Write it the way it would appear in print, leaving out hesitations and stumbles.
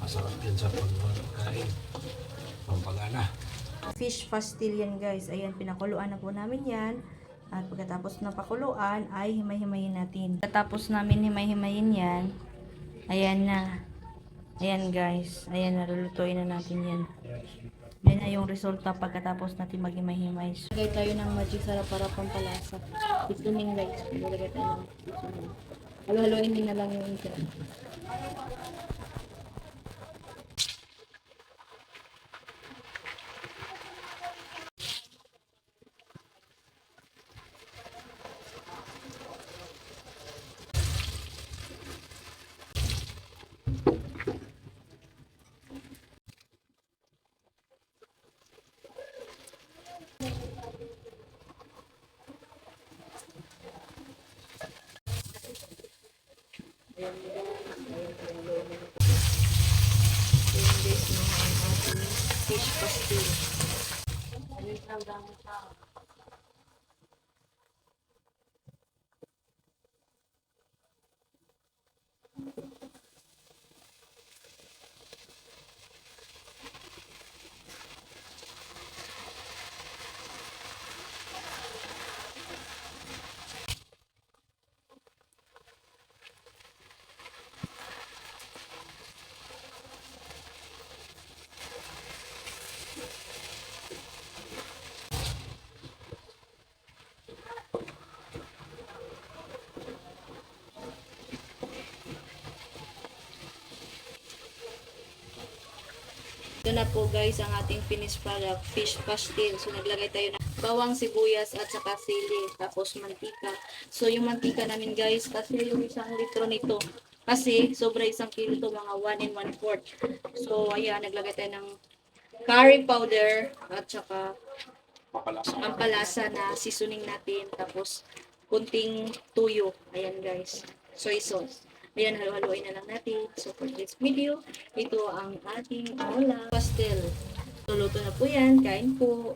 Masarap yan sa pagkain. Pampagana. Fish pastil yan guys. Ayan, pinakuluan na po namin yan. At pagkatapos ng pakuluan ay himay-himayin natin. Pagkatapos namin himay-himayin yan, ayan na. Ayan guys. Ayan, nalulutuin na natin yan. Yan na yung resulta pagkatapos natin maghimay-himay. Lagay tayo ng magic sarap para pampalasa. Seasoning guys. Lagay tayo ng seasoning. Halo-haloin din na lang yung isa. Fish pastil. Ito na po guys ang ating finished product, fish pastil. So naglagay tayo ng bawang, sibuyas at saka sili, tapos mantika. So yung mantika namin guys, kasi yung 1 litro nito, kasi sobra 1 kilo to, mga 1 and 1/4. So ayan, naglagay tayo ng curry powder at saka pampalasa na seasoning natin, tapos kunting tuyo. Ayan guys, soy sauce. Ayan, halo-haloin na lang natin. So, for this video, ito ang ating pastel. So, luto na po yan. Kain po.